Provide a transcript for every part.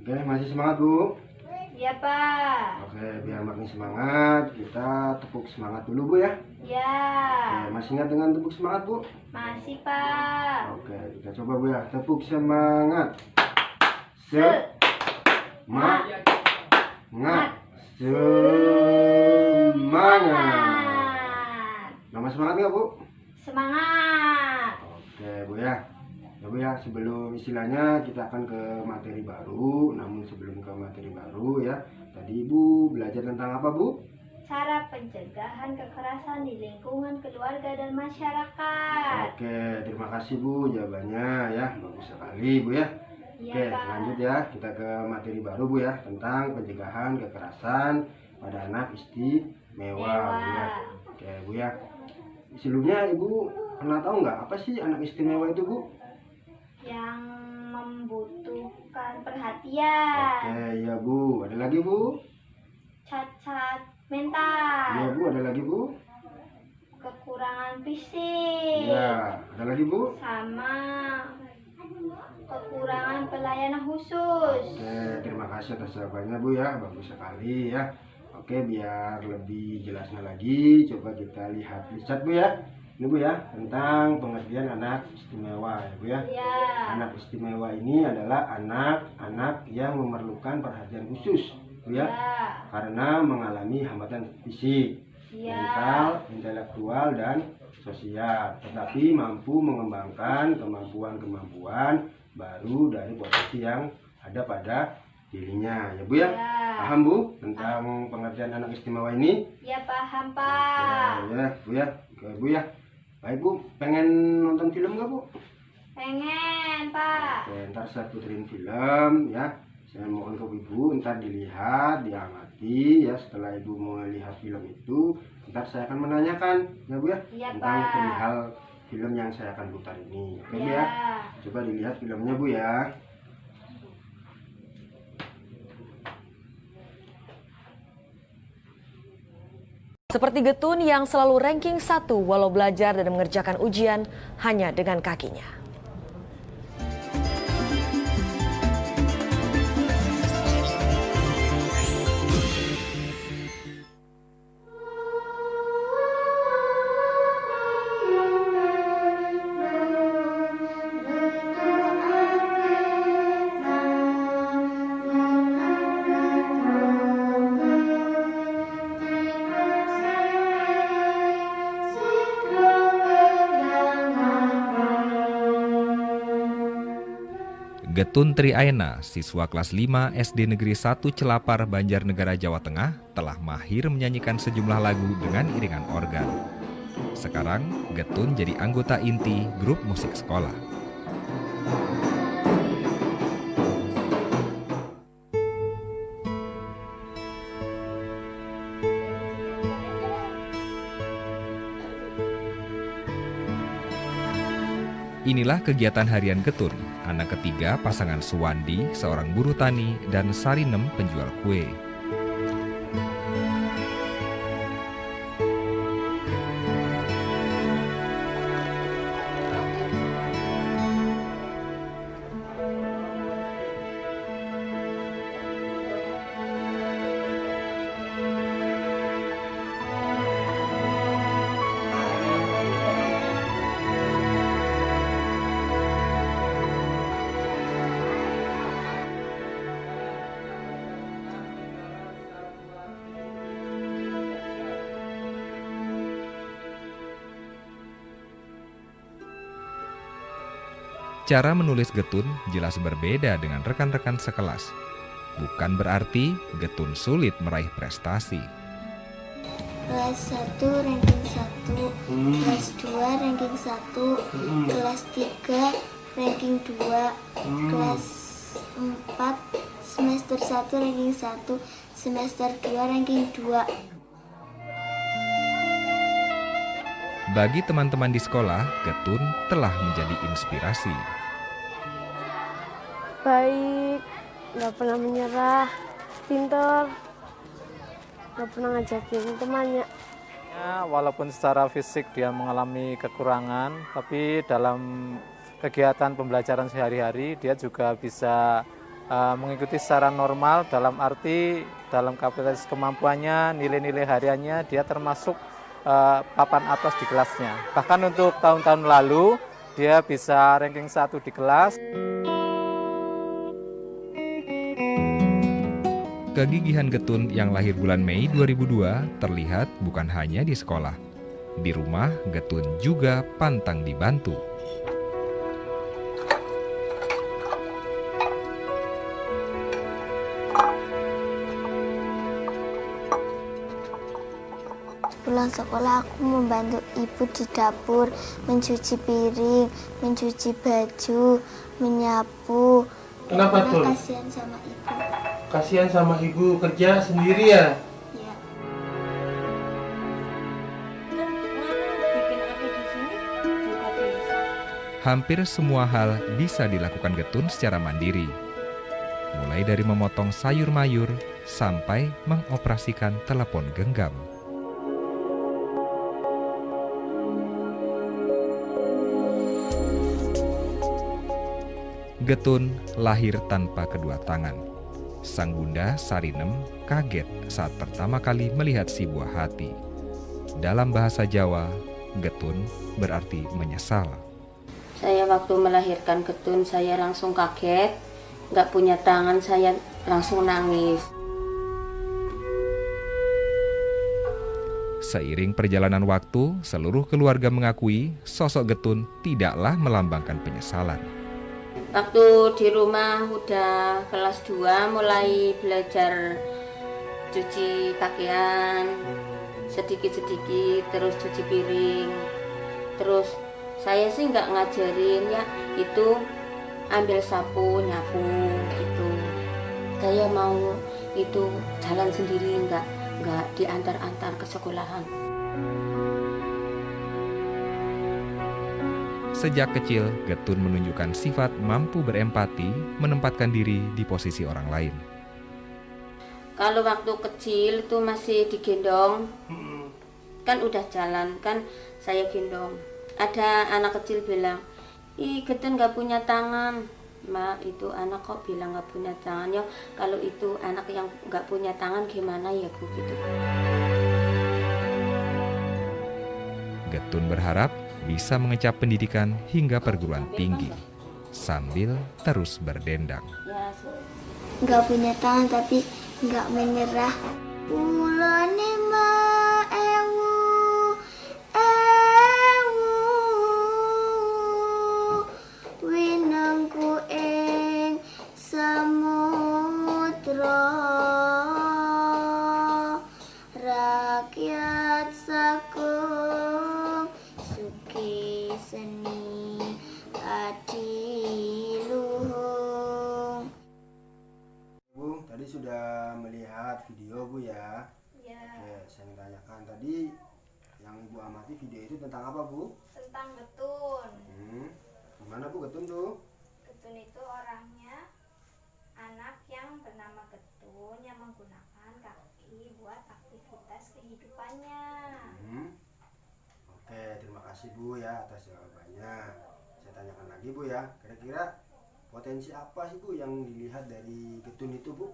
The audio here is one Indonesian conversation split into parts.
Oke, masih semangat Bu? Iya Pak. Oke, biar makin semangat, kita tepuk semangat dulu Bu ya. Ya. Oke, masih ingat dengan tepuk semangat Bu? Masih Pak. Oke, kita coba Bu ya. Tepuk semangat. Semangat. Nama semangat nggak Bu? Semangat. Oke Bu ya. Ya Bu ya, sebelum istilahnya kita akan ke materi baru. Namun sebelum ke materi baru ya, tadi Ibu belajar tentang apa Bu? Cara pencegahan kekerasan di lingkungan keluarga dan masyarakat. Oke, terima kasih Bu jawabannya ya, bagus sekali Bu ya. Iya, Oke, Pak. lanjut ya, kita ke materi baru Bu ya, tentang pencegahan kekerasan pada anak istimewa Bu ya. Oke Bu ya, sebelumnya Ibu pernah tahu nggak apa sih anak istimewa itu Bu? Yang membutuhkan perhatian. Oke, ya Bu, ada lagi Bu? Cacat mental. Iya Bu, ada lagi Bu? Kekurangan fisik. Iya, ada lagi Bu? Sama kekurangan pelayanan khusus. Oke, terima kasih atas jawabannya Bu ya, bagus sekali ya. Oke, biar lebih jelasnya lagi, coba kita lihat Bu ya. Ini Bu ya, tentang pengertian anak istimewa ya Bu ya. Ya. Anak istimewa ini adalah anak-anak yang memerlukan perhatian khusus Bu ya. Karena mengalami hambatan fisik, mental, intelektual, dan sosial, tetapi mampu mengembangkan kemampuan-kemampuan baru dari potensi yang ada pada dirinya ya Bu ya. Paham Bu tentang pengertian anak istimewa ini? Ya paham Pak. Oke, ya Bu ya. Oke Bu ya. Baik Bu, pengen nonton film nggak Bu? Pengen Pak. Oke, ntar saya puterin film ya. Saya mohon ke Ibu ntar dilihat, diamati ya. Setelah Ibu melihat film itu, ntar saya akan menanyakan ya Bu ya, Iya, tentang Pak. perihal film yang saya akan putar ini. Oke Bu Ya. ya. Coba dilihat filmnya Bu ya. Seperti Getun yang selalu ranking 1 walau belajar dan mengerjakan ujian hanya dengan kakinya. Getun Triaena, siswa kelas 5 SD Negeri 1 Celapar, Banjarnegara, Jawa Tengah, telah mahir menyanyikan sejumlah lagu dengan iringan organ. Sekarang, Getun jadi anggota inti grup musik sekolah. Inilah kegiatan harian Getun, anak ketiga pasangan Suwandi, seorang buruh tani, dan Sarinem, penjual kue. Cara menulis Getun jelas berbeda dengan rekan-rekan sekelas. Bukan berarti Getun sulit meraih prestasi. Kelas 1 ranking 1, kelas 2 ranking 1, kelas 3 ranking 2, kelas 4 semester 1 ranking 1, semester 2 ranking 2. Bagi teman-teman di sekolah, Getun telah menjadi inspirasi. Baik, nggak pernah menyerah, pintar, nggak pernah ngajakin temannya. Walaupun secara fisik dia mengalami kekurangan, tapi dalam kegiatan pembelajaran sehari-hari dia juga bisa mengikuti secara normal, dalam arti dalam kapasitas kemampuannya, nilai-nilai hariannya dia termasuk papan atas di kelasnya. Bahkan untuk tahun-tahun lalu dia bisa ranking 1 di kelas. Kegigihan Getun yang lahir bulan Mei 2002 terlihat bukan hanya di sekolah. Di rumah, Getun juga pantang dibantu. Pulang sekolah aku membantu ibu di dapur, mencuci piring, mencuci baju, menyapu. Kenapa tuh? Kasihan sama ibu. Kasihan sama ibu, kerja sendiri ya? Ya. Hampir semua hal bisa dilakukan Getun secara mandiri. Mulai dari memotong sayur mayur sampai mengoperasikan telepon genggam. Getun lahir tanpa kedua tangan. Sang bunda Sarinem kaget saat pertama kali melihat si buah hati. Dalam bahasa Jawa, Getun berarti menyesal. Saya waktu melahirkan Getun, saya langsung kaget. Nggak punya tangan, saya langsung nangis. Seiring perjalanan waktu, seluruh keluarga mengakui sosok Getun tidaklah melambangkan penyesalan. Waktu di rumah udah kelas 2 mulai belajar cuci pakaian sedikit-sedikit, terus cuci piring. Terus saya sih nggak ngajarin ya, itu ambil sapu, nyapu gitu. Saya mau itu jalan sendiri, nggak diantar-antar ke sekolahan. Sejak kecil, Getun menunjukkan sifat mampu berempati, menempatkan diri di posisi orang lain. Kalau waktu kecil itu masih digendong, kan udah jalan, kan saya gendong. Ada anak kecil bilang, ih Getun nggak punya tangan. Mak, itu anak kok bilang nggak punya tangan ya? Kalau itu anak yang nggak punya tangan gimana ya Bu gitu. Getun berharap bisa mengecap pendidikan hingga perguruan tinggi, sambil terus berdendang. Nggak punya tangan tapi nggak menyerah. Ulane ma ewu, winangku ing samudra, rakyat sakung suki seni adiluhung. Bu, tadi sudah melihat video Bu ya? Ya, Oke, saya menanyakan tadi yang Ibu amati video itu tentang apa Bu? tentang Getun. Gimana Bu Getun tuh? Getun itu orangnya anak yang bernama Getun yang menggunakan kaki buat aktivitas kehidupannya. Oke, terima kasih Bu ya atas jawabannya. Saya tanyakan lagi Bu ya, kira-kira potensi apa sih Bu yang dilihat dari Getun itu Bu?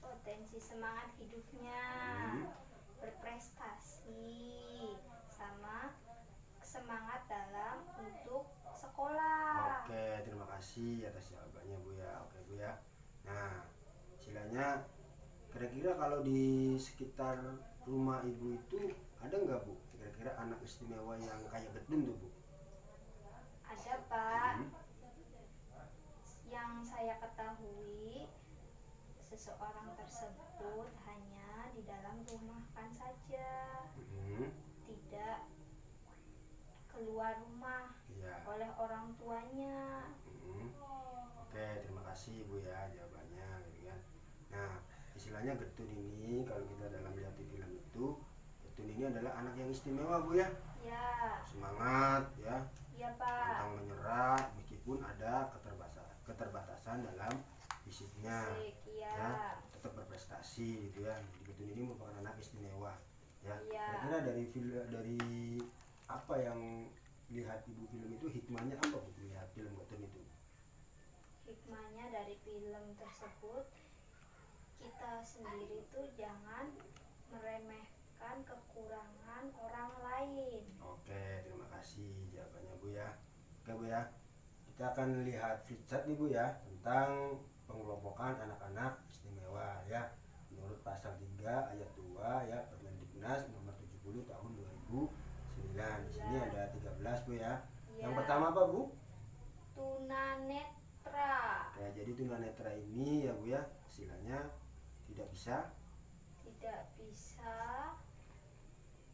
Potensi semangat hidupnya, berprestasi, sama semangat dalam untuk sekolah. Oke, terima kasih atas jawabannya Bu ya. Oke Bu ya. Nah, istilahnya kira-kira kalau di sekitar rumah Ibu itu ada nggak Bu? Kira-kira anak istimewa yang kayak Getun tuh Bu? Ada Pak. Yang saya ketahui, seseorang tersebut hanya di dalam rumah kan saja, tidak keluar rumah oleh orang tuanya. Oke, terima kasih Bu ya jawabannya gitu kan. Nah, istilahnya Getun ini kalau kita dalam lihat di film itu, Getun ini adalah anak yang istimewa Bu ya. Ya. Semangat ya. Iya Pak. Pantang menyerah meskipun ada keterbatasan dalam fisiknya. Ya, tetap berprestasi gitu ya. Getun ini merupakan anak istimewa ya. Kira-kira dari apa yang lihat Ibu film itu, hikmahnya apa Bu lihat film Getun itu? hikmahnya dari film tersebut, kita sendiri tuh jangan meremehkan kekurangan orang lain. Oke, terima kasih jawabannya Bu ya. Oke Bu ya, kita akan lihat flipchart nih Bu ya, tentang pengelompokan anak-anak istimewa ya, menurut pasal 3 ayat 2 ya Permendiknas nomor 70 tahun 2009. Di sini ada 13 Bu ya. Yang pertama apa Bu? Tunanetra. Oke, jadi tunanetra ini ya Bu ya, istilahnya tidak bisa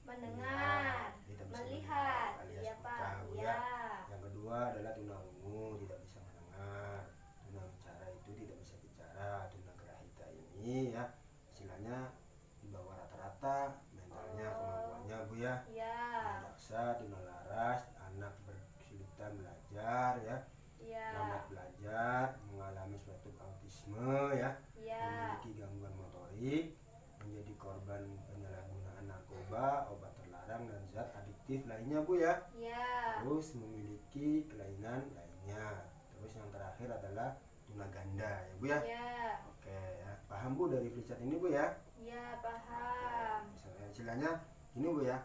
mendengar, melihat, alias ya buta, Pak. Bu Ya. Yang kedua adalah tunarungu, tidak bisa mendengar. Tunawicara itu tidak bisa bicara. Tunagrahita ini ya, istilahnya di bawah rata-rata mentalnya, kemampuannya Bu ya. Ya. Tunadaksa, tunalaras, anak berkesulitan belajar ya. Lambat belajar, mengalami suatu autisme ya. Memiliki gangguan motorik, menjadi korban penyalahgunaan narkoba, obat terlarang dan zat adiktif lainnya Bu ya. Terus memiliki kelainan lainnya. Terus yang terakhir adalah tunaganda ya Bu ya. Oke ya, paham Bu dari flipchart ini Bu ya? Ya, paham. Istilahnya ini Bu ya,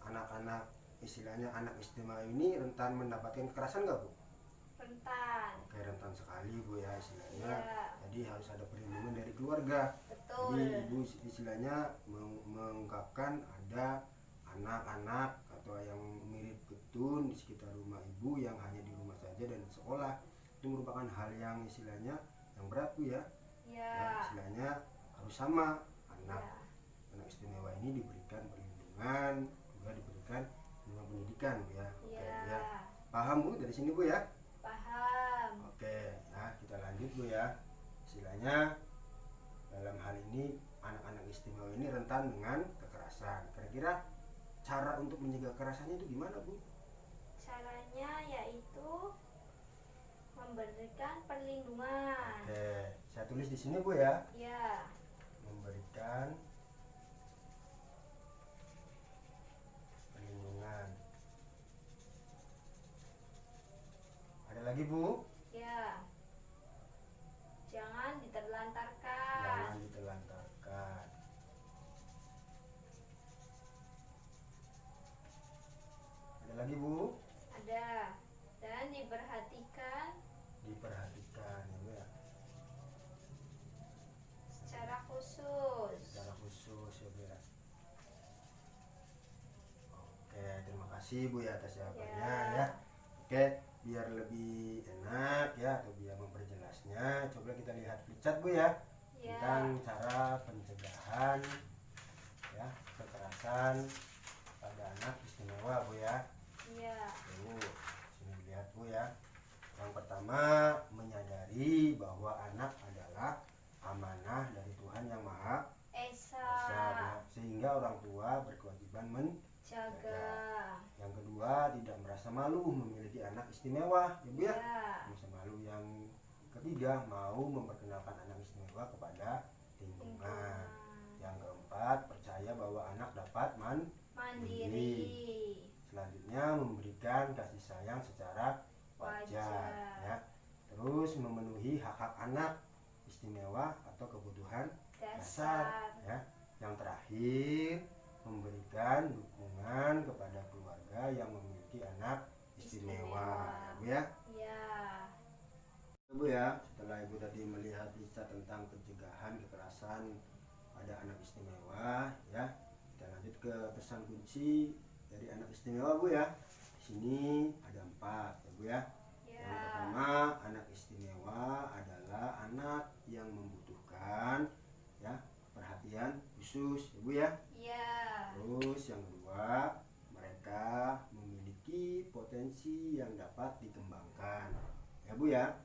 anak-anak istilahnya anak istimewa ini rentan mendapatkan kekerasan nggak Bu? Rentan. Oke, rentan sekali Bu ya istilahnya. Ya. Jadi harus ada perlindungan dari keluarga. Betul. Jadi Ibu istilahnya mengungkapkan ada anak-anak atau yang mirip getun di sekitar rumah Ibu yang hanya di rumah saja dan di sekolah. Itu merupakan hal yang istilahnya yang berat Bu ya. Ya, istilahnya harus sama anak istimewa ini diberikan perlindungan, juga diberikan pendidikan Bu ya. Oke Bu ya. Paham Bu dari sini Bu ya? Paham. Oke, ya kita lanjut Bu ya. Istilahnya dalam hal ini anak-anak istimewa ini rentan dengan kekerasan. Kira-kira cara untuk mencegah kekerasannya itu gimana Bu? Caranya yaitu memberikan perlindungan. Oke, saya tulis di sini Bu ya. Ya. Memberikan perlindungan. Ada lagi Bu? Ya. Jangan diterlantarkan. Jangan ditelantarkan. Ada lagi Bu? Ada. Dan diperhatikan Diperhatikan ya Bu ya. secara khusus. Secara khusus ya Bu ya. Oke, terima kasih Bu ya atas jawabannya ya. Oke, biar lebih enak ya atau biar memperjelasnya, coba kita lihat flipchart Bu ya. Tentang cara pencegahan ya kekerasan pada anak istimewa Bu ya. Tuh, sini dilihat Bu ya. Yang pertama, menyadari bahwa anak adalah amanah dari Tuhan Yang Maha Esa, sehingga orang tua berkewajiban menjaga. Yang kedua, tidak merasa malu memiliki anak istimewa ya Bu ya. Merasa malu. Yang ketiga, mau memperkenalkan anak istimewa kepada lingkungan. Yang keempat, percaya bahwa anak dapat mandiri. Selanjutnya, memberikan kasih sayang secara wajar ya. Terus memenuhi hak-hak anak istimewa atau kebutuhan dasar ya. Yang terakhir, memberikan dukungan kepada keluarga yang memiliki anak istimewa ya Bu ya. Bu ya, setelah Ibu tadi melihat lista tentang pencegahan kekerasan pada anak istimewa ya, kita lanjut ke pesan kunci dari anak istimewa Bu ya. Di sini ada 4 ya Bu ya. Yang pertama, anak istimewa adalah anak yang membutuhkan ya perhatian khusus ya Bu ya. Terus yang kedua, mereka memiliki potensi yang dapat dikembangkan ya Bu ya.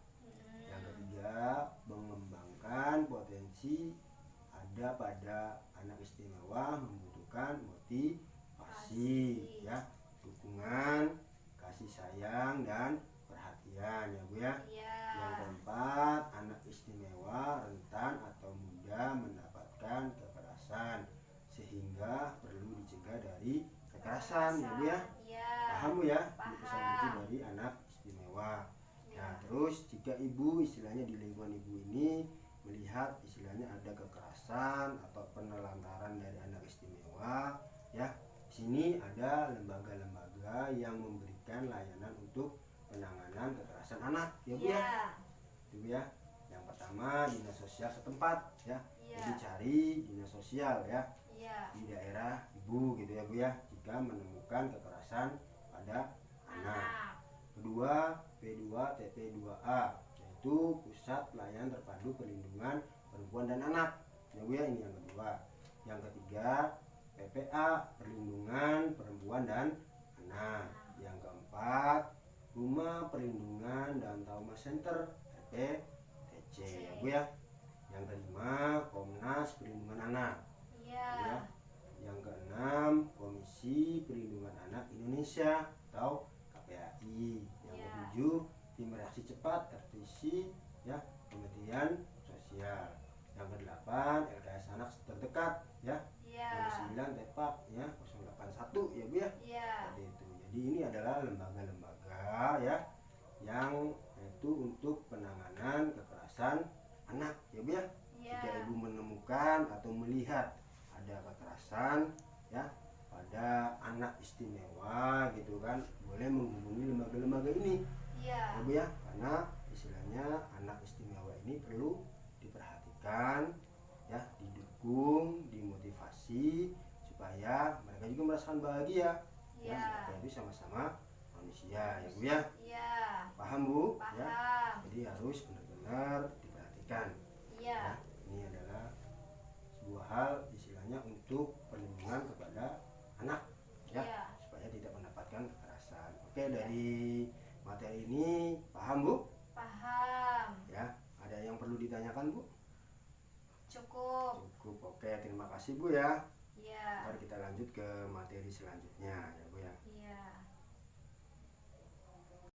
Yang ketiga, mengembangkan potensi ada pada anak istimewa membutuhkan motivasi ya, dukungan, kasih sayang dan perhatian ya Bu ya. Yang keempat, anak istimewa rentan atau mudah mendapatkan kekerasan sehingga perlu dicegah dari kekerasan ya Bu ya. Paham Bu ya? Pesan kunci dari anak istimewa. Nah, terus jika Ibu istilahnya teman-teman ibu ini melihat istilahnya ada kekerasan atau penelantaran dari anak istimewa, ya, di sini ada lembaga-lembaga yang memberikan layanan untuk penanganan kekerasan anak, ya Bu ya. Itu Bu ya. Yang pertama dinas sosial setempat, ya. Jadi cari dinas sosial ya di daerah ibu gitu ya Bu ya, jika menemukan kekerasan pada anak. Kedua, P2TP2A, yaitu Pusat Pelayanan Terpadu Perlindungan Perempuan dan Anak, ya Bu ya, ini yang kedua. Yang ketiga, PPA, Perlindungan Perempuan dan Anak. Yang keempat, Rumah Perlindungan dan Trauma Center, RPTC, ya Bu ya. Yang kelima, Komnas Perlindungan Anak, ya. Yang keenam, Komisi Perlindungan Anak Indonesia atau KPAI. Yang ketujuh, Tim Reaksi Cepat RTC, ya, Kementerian Sosial. Yang kedelapan, LKS Anak terdekat, ya. Yang kesembilan, TEPAK, ya, 081, ya Bu ya. Seperti itu. Jadi ini adalah lembaga-lembaga ya yang itu untuk penanganan kekerasan anak, ya Bu ya. Jika ibu menemukan atau melihat ada kekerasan ya pada anak istimewa gitu kan, boleh menghubungi lembaga-lembaga ini, ya Bu ya, karena istilahnya anak istimewa ini perlu diperhatikan ya, didukung, dimotivasi supaya mereka juga merasakan bahagia ya, supaya itu sama-sama manusia, ya Bu ya. Paham Bu? Paham. Ya. Jadi harus benar-benar diperhatikan. Ya, ini adalah sebuah hal istilahnya untuk perlindungan kepada anak ya, supaya tidak mendapatkan kekerasan. Oke, dari materi ini paham Bu? Paham. Ya, ada yang perlu ditanyakan Bu? Cukup. Cukup. Oke, terima kasih Bu ya. Iya. Ntar kita lanjut ke materi selanjutnya ya Bu ya. Iya.